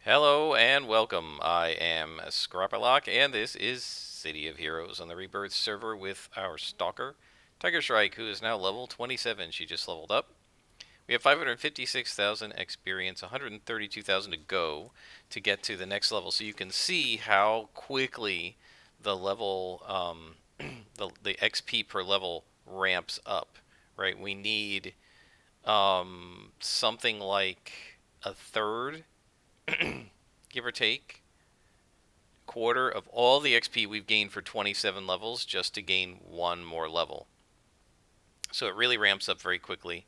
Hello and welcome. I am Scrapperlock, and this is City of Heroes on the Rebirth server with our Stalker, Tiger Shrike, who is now level 27. She just leveled up. We have 556,000 experience, 132,000 to go to get to the next level. So you can see how quickly the level, the XP per level ramps up. Right? We need something like a third, give or take, quarter of all the XP we've gained for 27 levels just to gain one more level. So it really ramps up very quickly.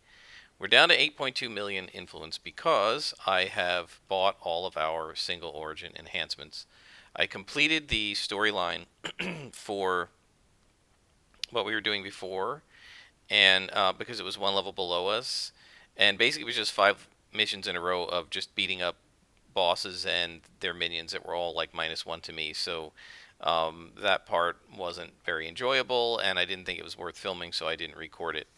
We're down to 8.2 million influence because I have bought all of our single origin enhancements. I completed the storyline for what we were doing before, and because it was one level below us, and basically it was just 5 missions in a row of just beating up bosses and their minions that were all like -1 to me. So that part wasn't very enjoyable, and I didn't think it was worth filming, so I didn't record it.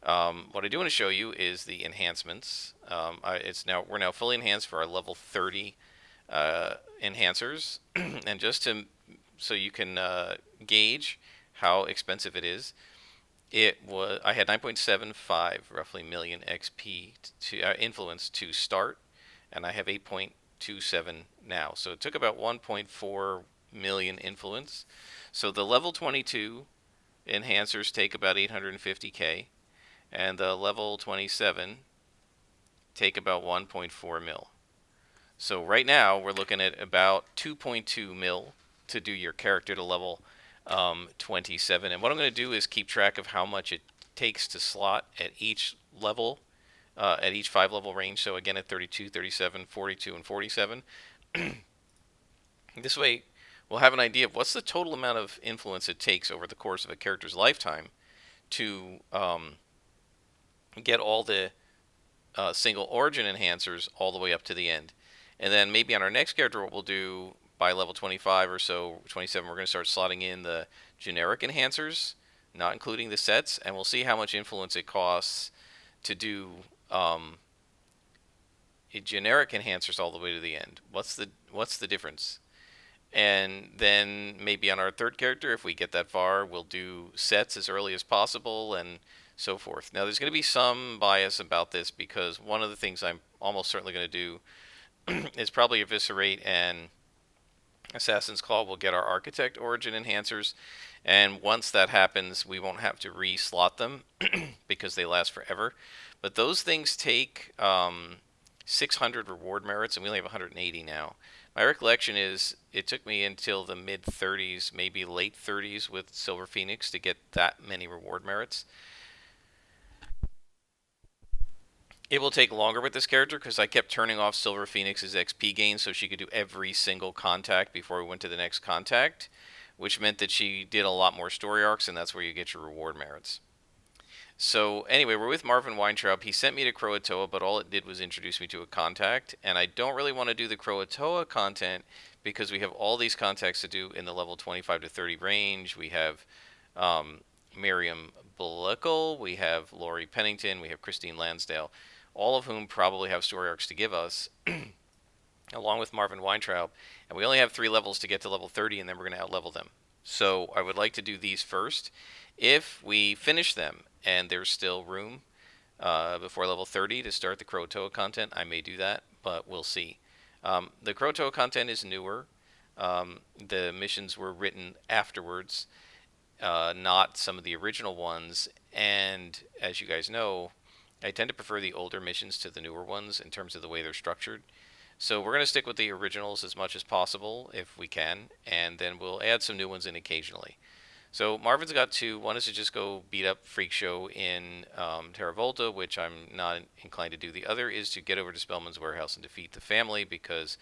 What I do want to show you is the enhancements. We're now fully enhanced for our level 30 enhancers, and just to so you can gauge how expensive it is. I had 9.75 roughly million XP to influence to start, and I have 8.27 now. So it took about 1.4 million influence. So the level 22 enhancers take about 850k, and the level 27 take about 1.4 mil. So right now we're looking at about 2.2 mil to do your character to level 27. And what I'm going to do is keep track of how much it takes to slot at each level, at each 5 level range. So again at 32, 37, 42, and 47. This way we'll have an idea of what's the total amount of influence it takes over the course of a character's lifetime to get all the single origin enhancers all the way up to the end. And then maybe on our next character, what we'll do by level 25 or so, 27, we're going to start slotting in the generic enhancers, not including the sets, and we'll see how much influence it costs to do generic enhancers all the way to the end. What's the difference? And then maybe on our third character, if we get that far, we'll do sets as early as possible and so forth. Now, there's going to be some bias about this because one of the things I'm almost certainly going to do is probably eviscerate and Assassin's Claw will get our Architect Origin enhancers, and once that happens, we won't have to re-slot them because they last forever. But those things take 600 reward merits, and we only have 180 now. My recollection is it took me until the mid 30s, maybe late 30s with Silver Phoenix to get that many reward merits. It will take longer with this character because I kept turning off Silver Phoenix's XP gain so she could do every single contact before we went to the next contact, which meant that she did a lot more story arcs, and that's where you get your reward merits. So anyway, we're with Marvin Weintraub. He sent me to Croatoa, but all it did was introduce me to a contact, and I don't really want to do the Croatoa content because we have all these contacts to do in the level 25 to 30 range. We have Miriam Bulickle, we have Laurie Pennington, we have Christine Lansdale, all of whom probably have story arcs to give us, along with Marvin Weintraub. And we only have 3 levels to get to level 30, and then we're going to outlevel them. So I would like to do these first. If we finish them and there's still room before level 30 to start the Croatoa content, I may do that, but we'll see. The Croatoa content is newer. The missions were written afterwards, not some of the original ones. And as you guys know, I tend to prefer the older missions to the newer ones in terms of the way they're structured. So we're going to stick with the originals as much as possible if we can, and then we'll add some new ones in occasionally. So Marvin's got 2. One is to just go beat up Freak Show in Terra Volta, which I'm not inclined to do. The other is to get over to Spellman's Warehouse and defeat the family because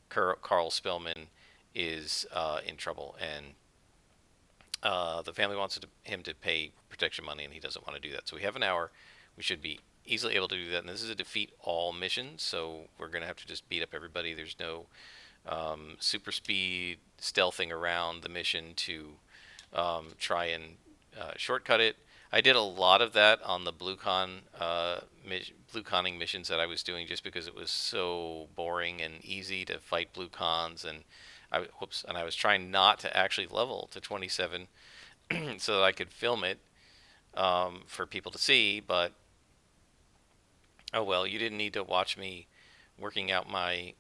Carl Spellman is in trouble, and the family wants him to pay protection money, and he doesn't want to do that. So we have an hour. We should be easily able to do that. And this is a defeat all mission, so we're going to have to just beat up everybody. There's no super speed stealthing around the mission to try and shortcut it. I did a lot of that on the blue conning missions that I was doing just because it was so boring and easy to fight blue cons, and I was trying not to actually level to 27 so that I could film it for people to see. But oh well, you didn't need to watch me working out my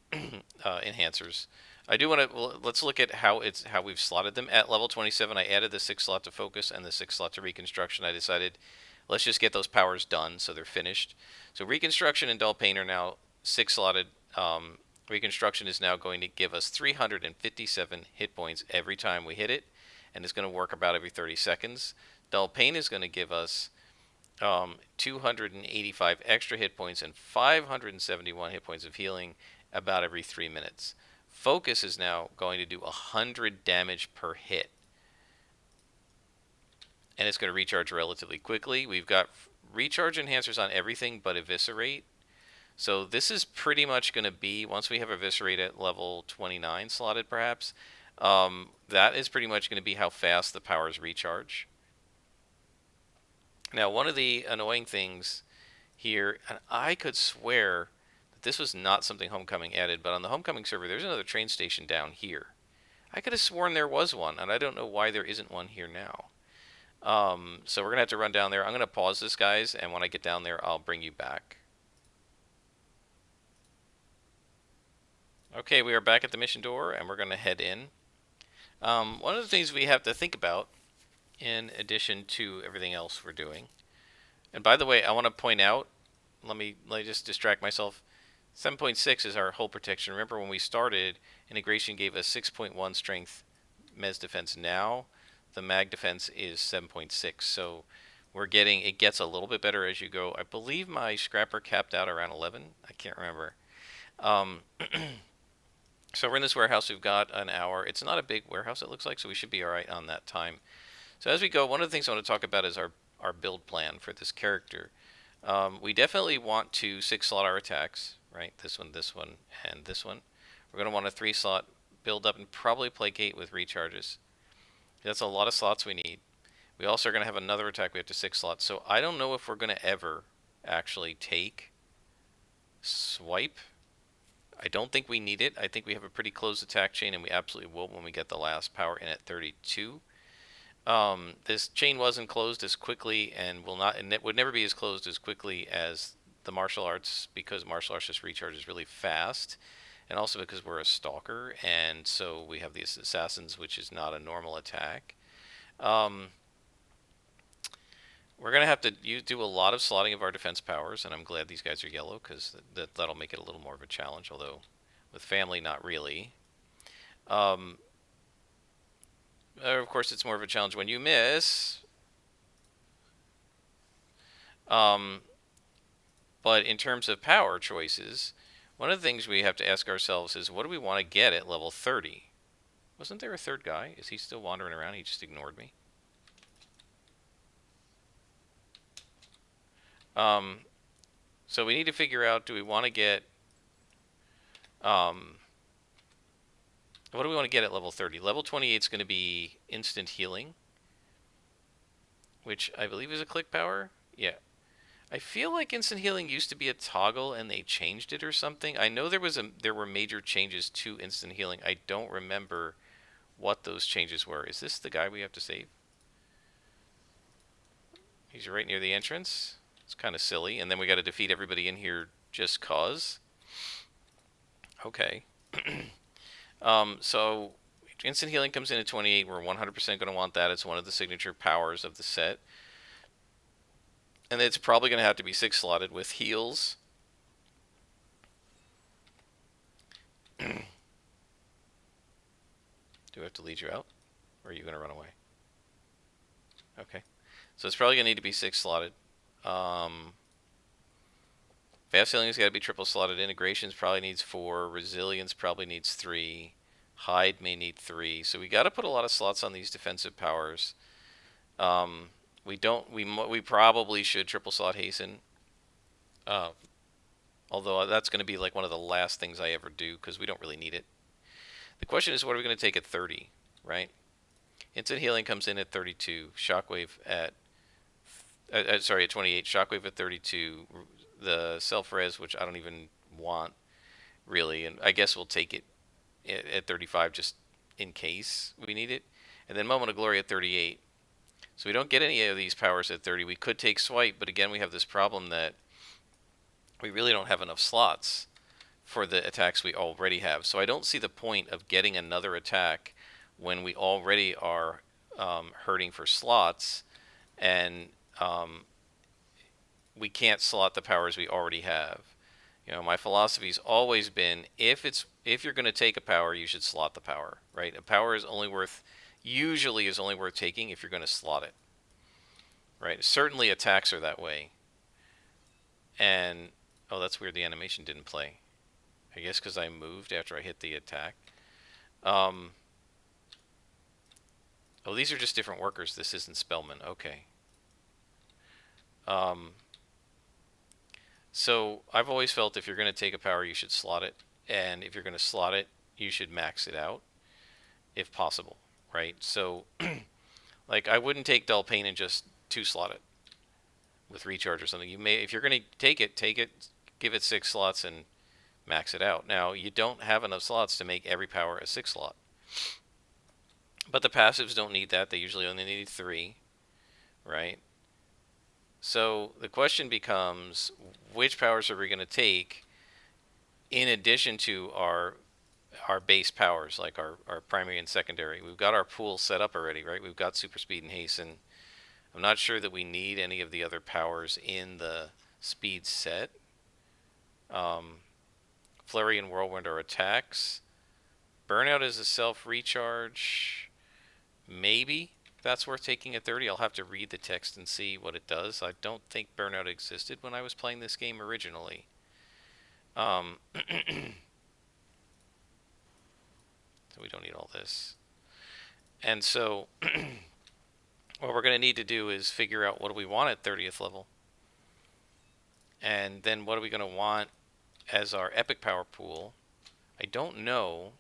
enhancers. I do want to. Well, let's look at how we've slotted them at level 27. I added the 6 slot to focus and the 6 slot to reconstruction. I decided let's just get those powers done so they're finished. So reconstruction and dull pain are now 6 slotted. Reconstruction is now going to give us 357 hit points every time we hit it, and it's going to work about every 30 seconds. Dull pain is going to give us 285 extra hit points and 571 hit points of healing about every 3 minutes. Focus is now going to do 100 damage per hit, and it's going to recharge relatively quickly. We've got recharge enhancers on everything but Eviscerate. So this is pretty much going to be, once we have Eviscerate at level 29 slotted perhaps, that is pretty much going to be how fast the powers recharge. Now, one of the annoying things here, and I could swear that this was not something Homecoming added, but on the Homecoming server, there's another train station down here. I could have sworn there was one, and I don't know why there isn't one here now. So we're going to have to run down there. I'm going to pause this, guys, and when I get down there, I'll bring you back. Okay, we are back at the mission door, and we're going to head in. One of the things we have to think about, in addition to everything else we're doing, and by the way, I want to point out, let me just distract myself. 7.6 is our hull protection. Remember when we started, integration gave us 6.1 strength mes defense. Now the mag defense is 7.6, so we're getting, it gets a little bit better as you go. I believe my scrapper capped out around 11. I can't remember. So we're in this warehouse. We've got an hour. It's not a big warehouse, it looks like, so we should be all right on that time. So as we go, one of the things I want to talk about is our build plan for this character. We definitely want to 6-slot our attacks, right? This one, and this one. We're going to want a 3-slot build up and probably placate with recharges. That's a lot of slots we need. We also are going to have another attack we have to 6-slot. So I don't know if we're going to ever actually take swipe. I don't think we need it. I think we have a pretty closed attack chain, and we absolutely will when we get the last power in at 32. This chain wasn't closed as quickly and will not, and it would never be as closed as quickly as the martial arts, because martial arts just recharges really fast, and also because we're a stalker, and so we have these assassins, which is not a normal attack. We're going to have to do a lot of slotting of our defense powers, and I'm glad these guys are yellow, because that'll make it a little more of a challenge, although with family, not really. Of course, it's more of a challenge when you miss. But in terms of power choices, one of the things we have to ask ourselves is, what do we want to get at level 30? Wasn't there a third guy? Is he still wandering around? He just ignored me. So we need to figure out, do we want to get, what do we want to get at level 30? Level 28 is going to be instant healing, which I believe is a click power. Yeah. I feel like instant healing used to be a toggle and they changed it or something. I know there were major changes to instant healing. I don't remember what those changes were. Is this the guy we have to save? He's right near the entrance. It's kind of silly. And then we got to defeat everybody in here just cause. Okay. So instant healing comes in at 28. We're 100% going to want that. It's one of the signature powers of the set. And it's probably going to have to be 6-slotted with heals. Do I have to lead you out? Or are you going to run away? Okay. So it's probably going to need to be 6-slotted. Fast healing's got to be triple-slotted. Integrations probably needs 4. Resilience probably needs 3. Hide may need 3. So we got to put a lot of slots on these defensive powers. We probably should triple slot hasten. Although that's going to be like one of the last things I ever do, because we don't really need it. The question is, what are we going to take at 30, right? Instant healing comes in at 32. Shockwave at Sorry, at 28. Shockwave at 32. The self-res, which I don't even want, really. And I guess we'll take it at 35 just in case we need it. And then Moment of Glory at 38. So we don't get any of these powers at 30. We could take Swipe, but again, we have this problem that we really don't have enough slots for the attacks we already have. So I don't see the point of getting another attack when we already are hurting for slots, and we can't slot the powers we already have. You know, my philosophy's always been if you're going to take a power, you should slot the power, right? A power is only worth taking if you're going to slot it, right? Certainly attacks are that way. And oh, that's weird. The animation didn't play. I guess because I moved after I hit the attack. Oh, these are just different workers. This isn't Spellman. Okay. So I've always felt if you're going to take a power, you should slot it. And if you're going to slot it, you should max it out, if possible, right? So, like, I wouldn't take Dull Pain and just two-slot it with recharge or something. You may, if you're going to take it, give it 6 slots and max it out. Now, you don't have enough slots to make every power a 6-slot. But the passives don't need that. They usually only need 3, right? So the question becomes, which powers are we going to take in addition to our base powers, like our primary and secondary? We've got our pool set up already, right? We've got Super Speed and Hasten. I'm not sure that we need any of the other powers in the speed set. Flurry and Whirlwind are attacks. Burnout is a self-recharge. Maybe that's worth taking at 30. I'll have to read the text and see what it does. I don't think Burnout existed when I was playing this game originally. So we don't need all this. And so what we're going to need to do is figure out what do we want at 30th level. And then what are we going to want as our epic power pool? I don't know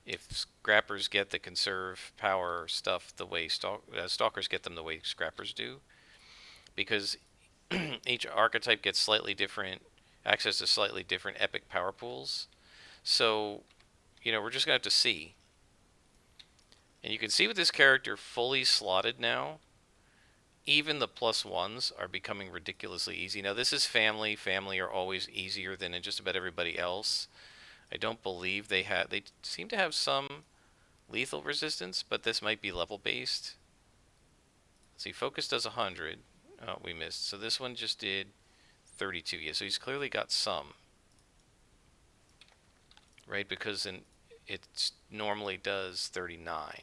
if Scrappers get the conserve power stuff the way Stalkers get them the way Scrappers do. Because each archetype gets slightly different access to slightly different epic power pools. So, you know, we're just going to have to see. And you can see with this character fully slotted now, even the +1s are becoming ridiculously easy. Now, this is family. Family are always easier than in just about everybody else. I don't believe they seem to have some lethal resistance, but this might be level-based. Let's see, Focus does 100. Oh, we missed. So this one just did 32. Yeah, so he's clearly got some. Right, because it normally does 39.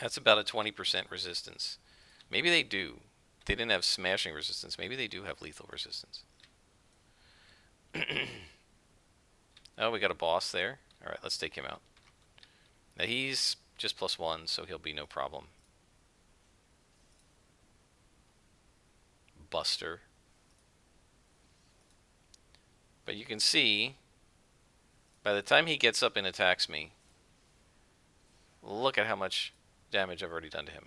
That's about a 20% resistance. Maybe they do. They didn't have smashing resistance. Maybe they do have lethal resistance. Oh, we got a boss there. Alright, let's take him out. Now he's just +1, so he'll be no problem. Buster. But you can see, by the time he gets up and attacks me, look at how much damage I've already done to him.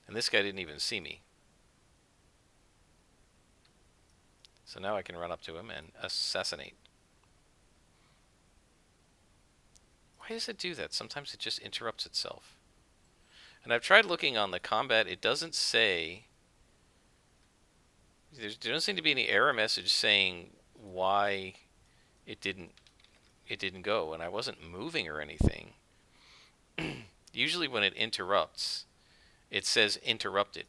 And this guy didn't even see me. So now I can run up to him and assassinate. Why does it do that? Sometimes it just interrupts itself. And I've tried looking on the combat. It doesn't say... There doesn't seem to be any error message saying why it didn't go. And I wasn't moving or anything. Usually when it interrupts, it says interrupted.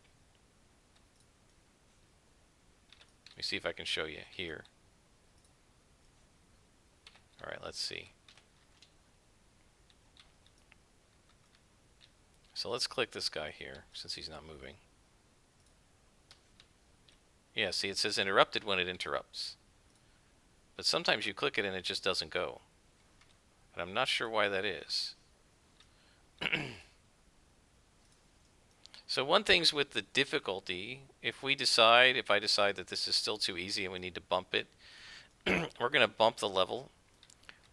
Let me see if I can show you here. Alright, let's see. So let's click this guy here, since he's not moving. Yeah, see, it says interrupted when it interrupts. But sometimes you click it and it just doesn't go. And I'm not sure why that is. So one thing's with the difficulty, if I decide that this is still too easy and we need to bump it, we're going to bump the level.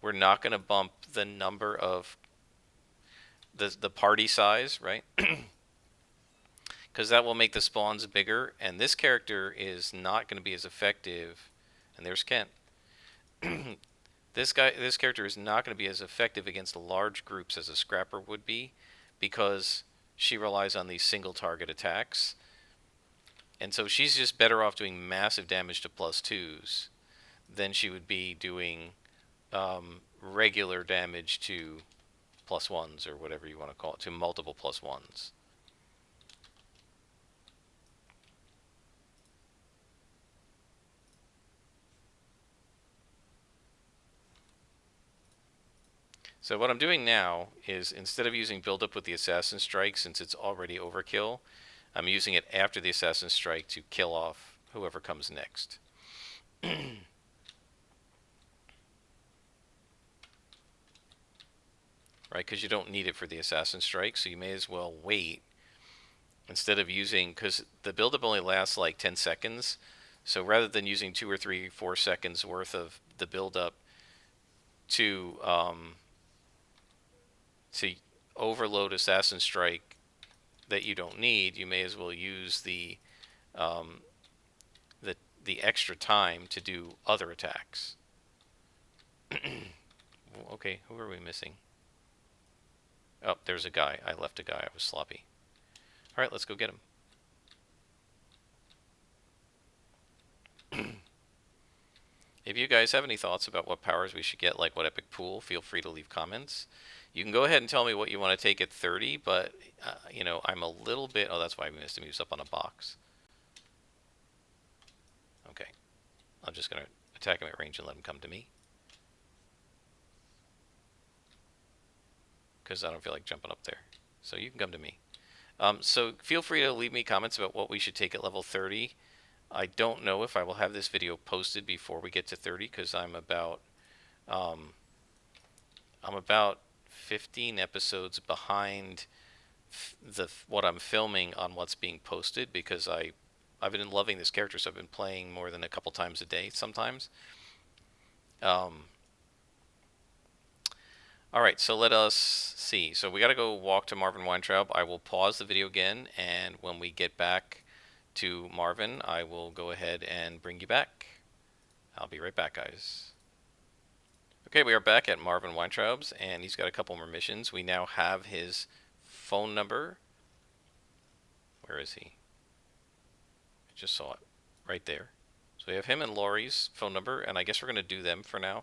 we're not going to bump the number of the party size, right? Because that will make the spawns bigger, and this character is not going to be as effective. And there's Kent. This character is not going to be as effective against large groups as a Scrapper would be, because she relies on these single target attacks. And so she's just better off doing massive damage to +2s than she would be doing regular damage to +1s, or whatever you want to call it, to multiple +1s. So what I'm doing now is, instead of using build up with the Assassin Strike, since it's already overkill, I'm using it after the Assassin Strike to kill off whoever comes next. Right, because you don't need it for the Assassin Strike, so you may as well wait, instead of using, because the build up only lasts like 10 seconds, so rather than using 2 or 3 or 4 seconds worth of the build up to overload Assassin Strike that you don't need, you may as well use the extra time to do other attacks. Okay, who are we missing? Oh, there's a guy. I left a guy. I was sloppy. Alright, let's go get him. If you guys have any thoughts about what powers we should get, like what epic pool, feel free to leave comments. You can go ahead and tell me what you want to take at 30, but, you know, I'm a little bit... Oh, that's why I missed him. He was up on a box. Okay. I'm just going to attack him at range and let him come to me, because I don't feel like jumping up there. So you can come to me. So feel free to leave me comments about what we should take at level 30. I don't know if I will have this video posted before we get to 30, because I'm about 15 episodes behind what I'm filming on what's being posted, because I've been loving this character, so I've been playing more than a couple times a day sometimes. Alright, so let us see. So we got to go walk to Marvin Weintraub. I will pause the video again, and when we get back to Marvin, I will go ahead and bring you back. I'll be right back, guys. Okay, we are back at Marvin Weintraub's, and he's got a couple more missions. We now have his phone number. Where is he? I just saw it. Right there. So we have him and Laurie's phone number, and I guess we're going to do them for now,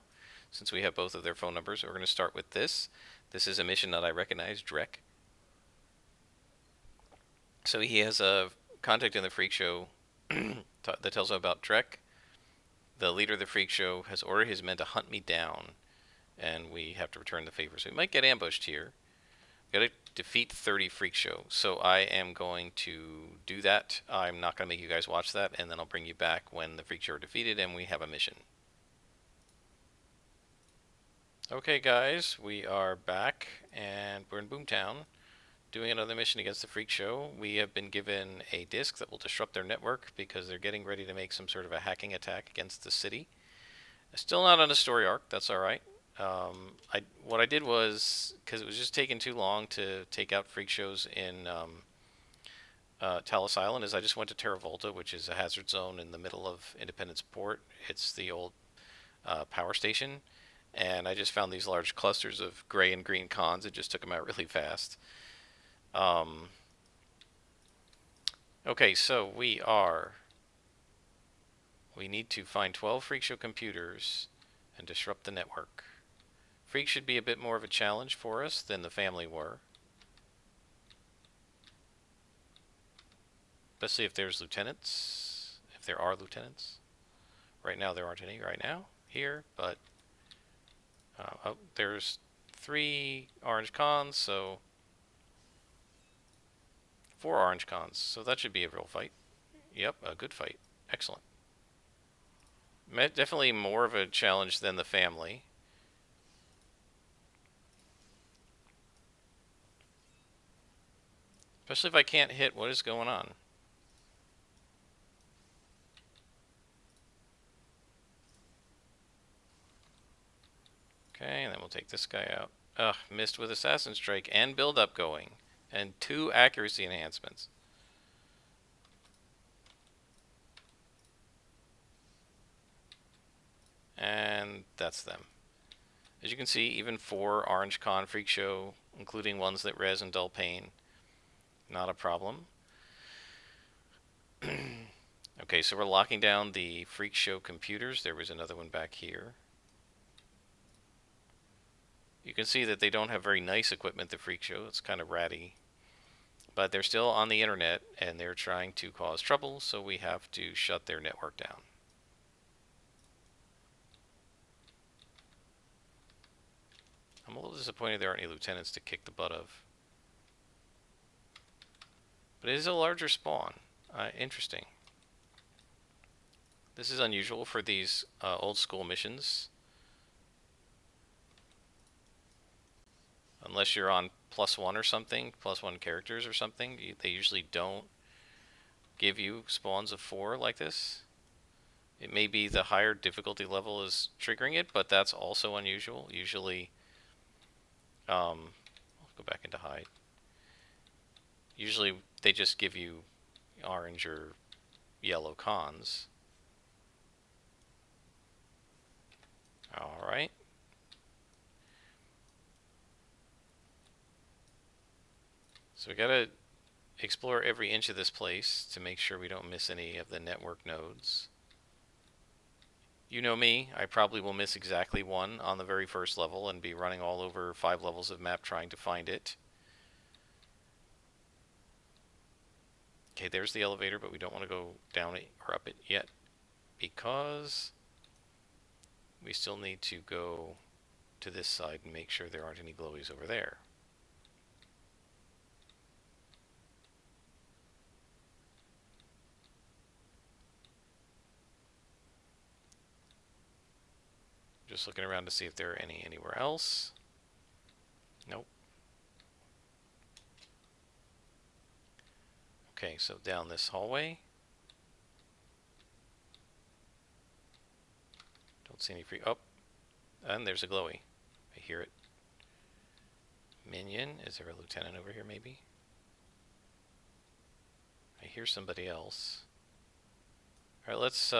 since we have both of their phone numbers. We're going to start with this. This is a mission that I recognize, Drek. So he has a contact in the Freak Show that tells him about Drek. The leader of the Freak Show has ordered his men to hunt me down, and we have to return the favor. So we might get ambushed here. We gotta defeat 30 Freak Show. So I am going to do that. I'm not going to make you guys watch that, and then I'll bring you back when the Freak Show are defeated and we have a mission. Okay, guys, we are back, and we're in Boomtown, doing another mission against the Freak Show. We have been given a disc that will disrupt their network, because they're getting ready to make some sort of a hacking attack against the city. Still not on a story arc, that's alright. What I did was, because it was just taking too long to take out Freak Shows in Talos Island, is I just went to Terra Volta, which is a hazard zone in the middle of Independence Port. It's the old power station. And I just found these large clusters of gray and green cons. It just took them out really fast. Okay, so we need to find 12 Freak Show computers and disrupt the network. Freak should be a bit more of a challenge for us than the family were. Especially if there's lieutenants. If there are lieutenants. Right now there aren't any right now here, but... oh, there's 3 orange cons, so 4 orange cons, so that should be a real fight. Yep, a good fight. Excellent. Definitely more of a challenge than the family. Especially if I can't hit what is going on. Okay, and then we'll take this guy out. Ugh, missed with Assassin Strike and build up going. And 2 accuracy enhancements. And that's them. As you can see, even 4 Orange Con Freak Show, including ones that res and dull pain, not a problem. Okay, so we're locking down the Freak Show computers. There was another one back here. You can see that they don't have very nice equipment, the Freak Show. It's kind of ratty. But they're still on the internet, and they're trying to cause trouble, so we have to shut their network down. I'm a little disappointed there aren't any lieutenants to kick the butt of. But it is a larger spawn. Interesting. This is unusual for these old school missions. Unless you're on +1 or something, +1 characters or something, they usually don't give you spawns of 4 like this. It may be the higher difficulty level is triggering it, but that's also unusual. Usually, I'll go back into hide. Usually they just give you orange or yellow cons. Alright. So we gotta explore every inch of this place to make sure we don't miss any of the network nodes. You know me, I probably will miss exactly 1 on the very first level and be running all over 5 levels of map trying to find it. Okay, there's the elevator, but we don't want to go down it or up it yet because we still need to go to this side and make sure there aren't any glowies over there. Just looking around to see if there are any anywhere else. Nope. Okay, so down this hallway. Don't see any free... Oh! And there's a glowy. I hear it. Minion. Is there a lieutenant over here, maybe? I hear somebody else. Alright, let's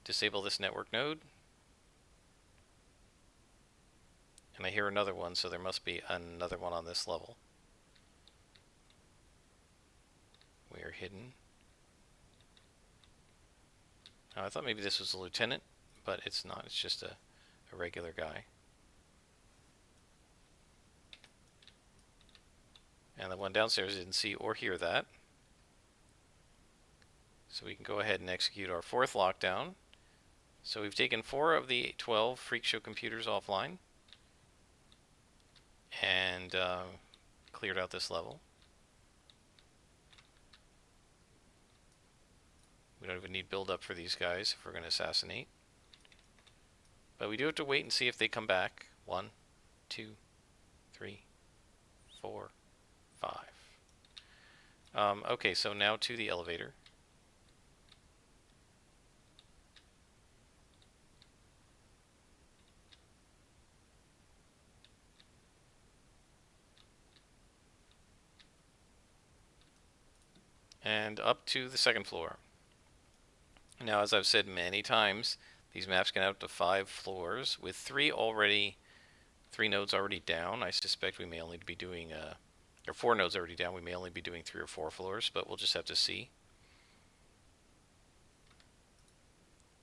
disable this network node. And I hear another one, so there must be another one on this level. We are hidden. I thought maybe this was a lieutenant, but it's not. It's just a regular guy. And the one downstairs didn't see or hear that. So we can go ahead and execute our 4th lockdown. So we've taken 4 of the 12 Freak Show computers offline. And cleared out this level. We don't even need build up for these guys if we're going to assassinate. But we do have to wait and see if they come back. 1, 2, 3, 4, 5. Okay, so now to the elevator. And up to the 2nd floor. Now, as I've said many times, these maps can have up to 5 floors. With 3 nodes already down, I suspect we may only be doing, or 4 nodes already down, we may only be doing 3 or 4 floors, but we'll just have to see.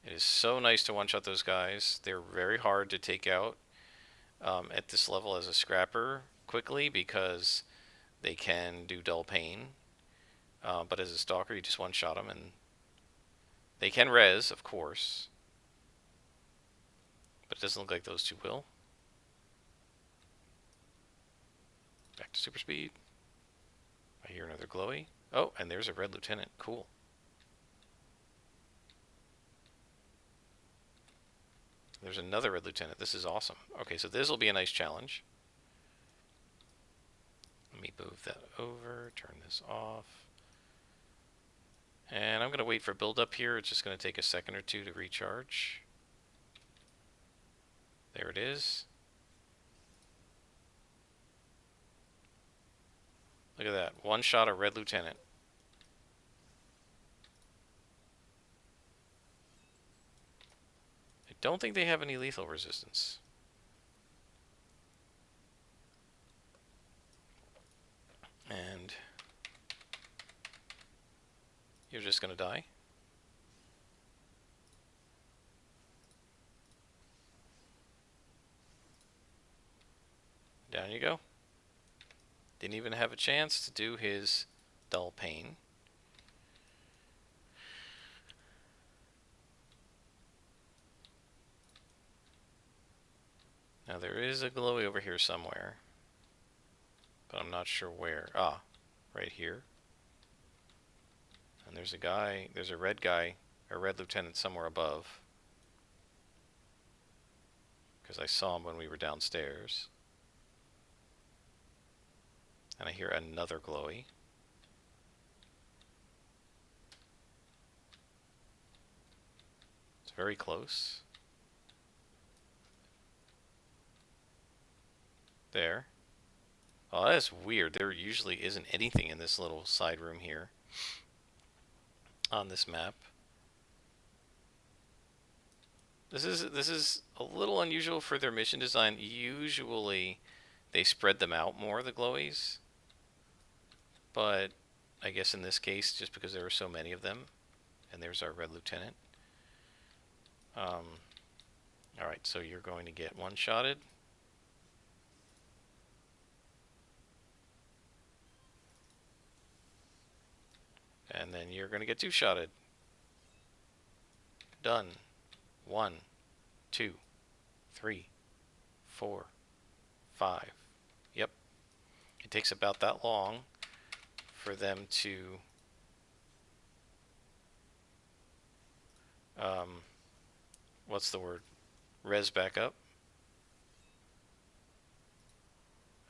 It is so nice to one-shot those guys. They're very hard to take out at this level as a scrapper quickly because they can do dull pain. But as a Stalker, you just one-shot them, and they can res, of course. But it doesn't look like those 2 will. Back to super speed. I hear another glowy. Oh, and there's a red lieutenant. Cool. There's another red lieutenant. This is awesome. Okay, so this will be a nice challenge. Let me move that over, turn this off. And I'm going to wait for build up here. It's just going to take a second or 2 to recharge. There it is. Look at that. One shot a Red Lieutenant. I don't think they have any lethal resistance. And you're just gonna die. Down you go. Didn't even have a chance to do his dull pain. Now there is a glowy over here somewhere, but I'm not sure where. Ah, right here. And there's a guy, there's a red guy, a red lieutenant somewhere above. Because I saw him when we were downstairs. And I hear another glowy. It's very close. There. Oh, that's weird. There usually isn't anything in this little side room here on this map. This is a little unusual for their mission design. Usually they spread them out more, the glowies. But I guess in this case, just because there were so many of them, and there's our red lieutenant. Alright, so you're going to get one-shotted. And then you're going to get two-shotted. Done. 1, 2, 3, 4, 5. Yep. It takes about that long for them to what's the word? Res back up.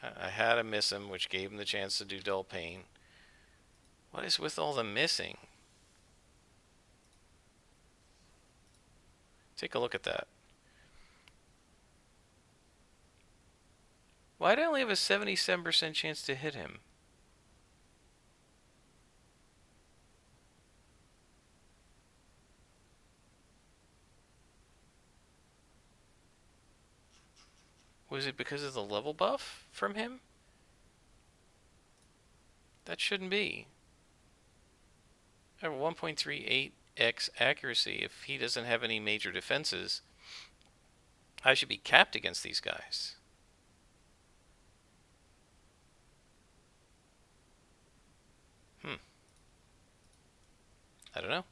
I had to miss him, which gave him the chance to do dull pain. What is with all the missing? Take a look at that. Why did I only have a 77% chance to hit him? Was it because of the level buff from him? That shouldn't be. I have a 1.38x accuracy. If he doesn't have any major defenses, I should be capped against these guys. I don't know.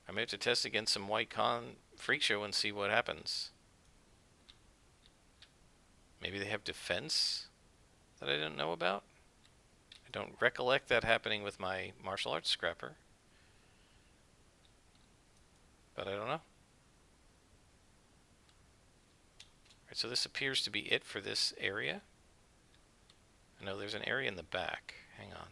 I may have to test against some White Con Freak Show and see what happens. Maybe they have defense that I didn't know about? I don't recollect that happening with my martial arts scrapper. But I don't know. Alright, so this appears to be it for this area. I know there's an area in the back. Hang on.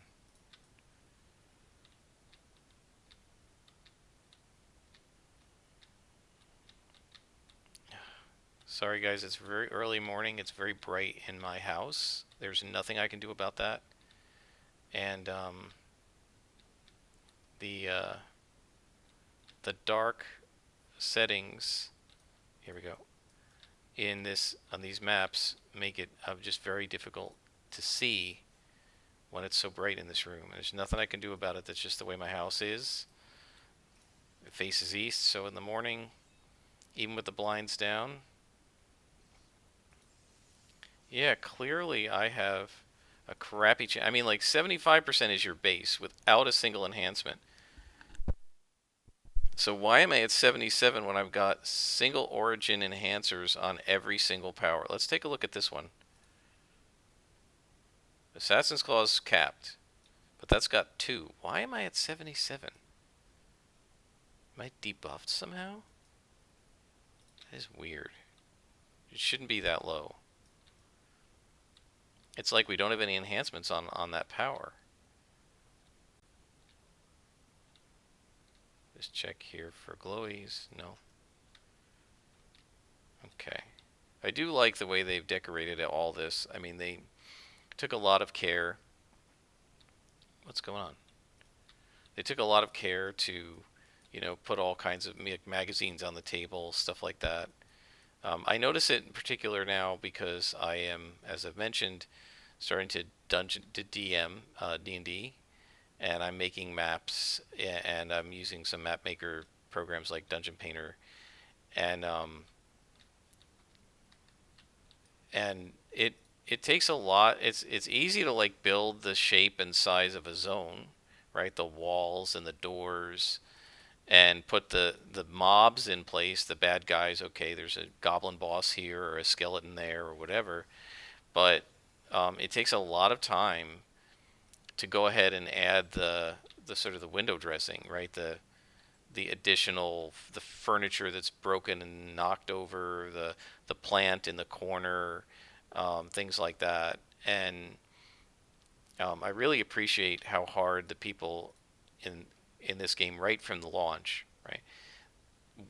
Sorry guys, it's very early morning. It's very bright in my house. There's nothing I can do about that. And the dark settings, here we go, in this on these maps make it just very difficult to see when it's so bright in this room. And there's nothing I can do about it. That's just the way my house is. It faces east, so in the morning, even with the blinds down, yeah, clearly I have a crappy chance. I mean, like 75% is your base without a single enhancement. So why am I at 77 when I've got single origin enhancers on every single power? Let's take a look at this one. Assassin's Claw's capped, but that's got 2. Why am I at 77? Am I debuffed somehow? That is weird. It shouldn't be that low. It's like we don't have any enhancements on that power. Just check here for glowies. No. Okay. I do like the way they've decorated all this. I mean, they took a lot of care. What's going on? They took a lot of care to, put all kinds of magazines on the table, stuff like that. I notice it in particular now because I am, as I've mentioned, starting to DM D&D, and I'm making maps, and I'm using some map maker programs like Dungeon Painter, and it takes a lot. It's easy to like build the shape and size of a zone, right? The walls and the doors, and put the mobs in place, the bad guys. Okay, there's a goblin boss here or a skeleton there or whatever, but it takes a lot of time to go ahead and add the sort of the window dressing, right? The furniture that's broken and knocked over, the plant in the corner, things like that. And I really appreciate how hard the people in in this game, right from the launch, right,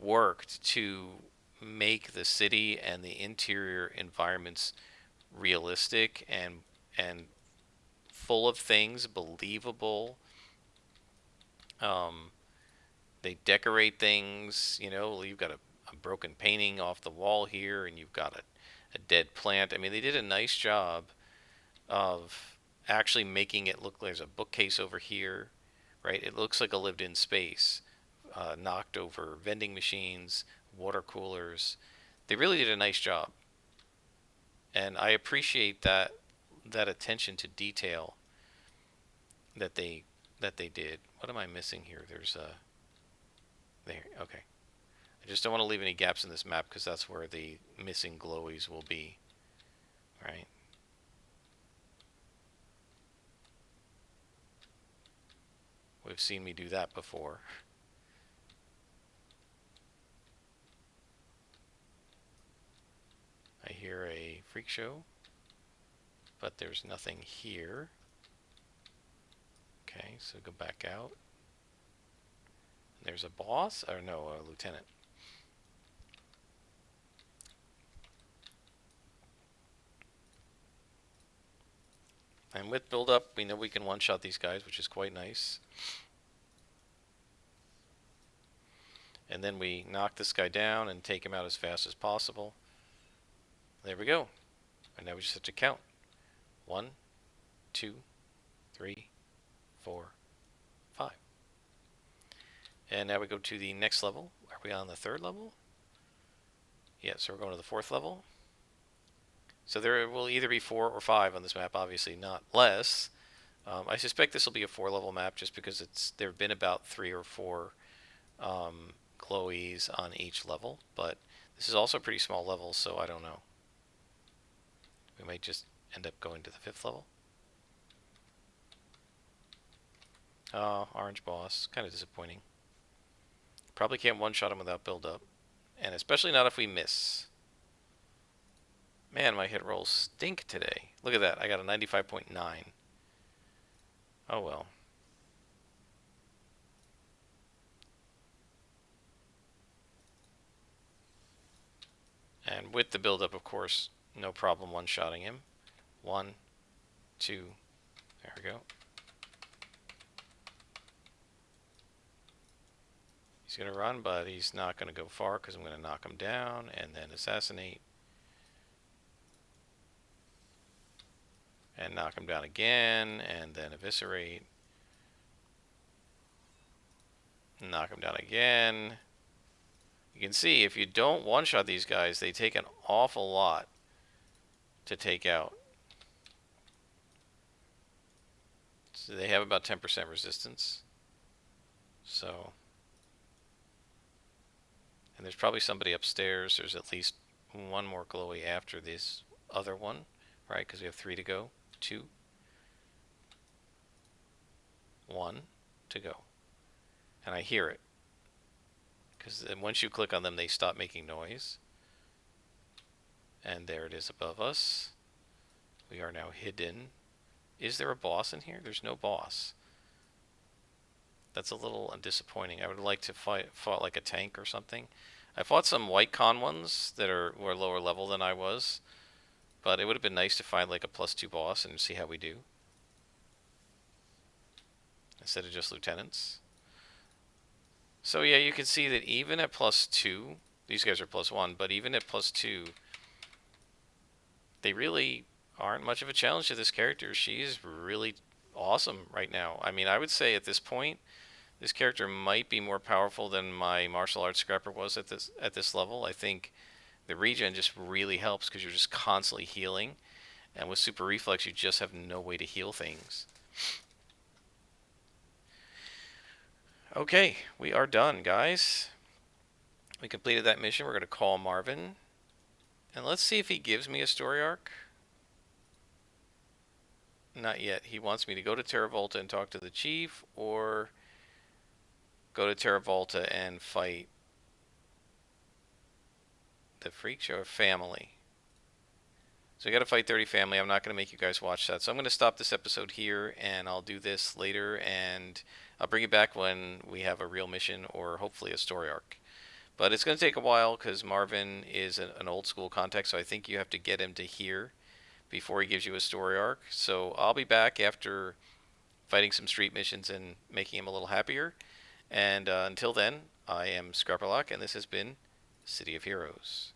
worked to make the city and the interior environments realistic and full of things, believable. Um, they decorate things. You've got a broken painting off the wall here, and you've got a dead plant. I mean, they did a nice job of actually making it look like there's a bookcase over here, right? It looks like a lived-in space. Knocked over vending machines, water coolers. They really did a nice job, and I appreciate that attention to detail that they did. What am I missing here? There's a there. Okay, I just don't want to leave any gaps in this map because that's where the missing glowies will be, right? We've seen me do that before. I hear a freak show, but there's nothing here. Okay, so go back out. There's a boss, or no, a lieutenant. And with build up, we know we can one-shot these guys, which is quite nice. And then we knock this guy down and take him out as fast as possible. There we go. And now we just have to count. 1, 2, 3, 4, 5. And now we go to the next level. Are we on the third level? Yeah, so we're going to the fourth level. So there will either be 4 or 5 on this map, obviously not less. I suspect this will be a 4-level map just because there have been about 3 or 4 glowies on each level, but this is also a pretty small level, so I don't know. We might just end up going to the 5th level. Oh, orange boss. Kind of disappointing. Probably can't one-shot him without build-up, and especially not if we miss. Man, my hit rolls stink today. Look at that. I got a 95.9. Oh well. And with the build-up, of course, no problem one-shotting him. 1, 2, there we go. He's going to run, but he's not going to go far because I'm going to knock him down and then assassinate. And knock him down again, and then eviscerate. Knock him down again. You can see if you don't one-shot these guys, they take an awful lot to take out. So they have about 10% resistance. So, and there's probably somebody upstairs. There's at least one more glowy after this other one, right? Because we have 3 to go. 2, 1 to go. And I hear it. Because once you click on them, they stop making noise. And there it is above us. We are now hidden. Is there a boss in here? There's no boss. That's a little disappointing. I would like to fight like a tank or something. I fought some white con ones that were lower level than I was, but it would have been nice to find like a +2 boss and see how we do instead of just lieutenants. So yeah, you can see that even at +2, these guys are +1, but even at +2, they really aren't much of a challenge to this character. She's really awesome right now. I mean, I would say at this point, this character might be more powerful than my martial arts scrapper was at this level. I think the regen just really helps because you're just constantly healing, and with super reflex, you just have no way to heal things. Okay, we are done, guys. We completed that mission. We're going to call Marvin, and let's see if he gives me a story arc. Not yet. He wants me to go to Terra Volta and talk to the chief, or go to Terra Volta and fight the Freak Show family. So we got to fight 30 family. I'm not going to make you guys watch that. So I'm going to stop this episode here, and I'll do this later, and I'll bring it back when we have a real mission or hopefully a story arc. But it's going to take a while because Marvin is an old school contact, so I think you have to get him to here before he gives you a story arc. So I'll be back after fighting some street missions and making him a little happier. And until then, I am Scarperlock, and this has been City of Heroes.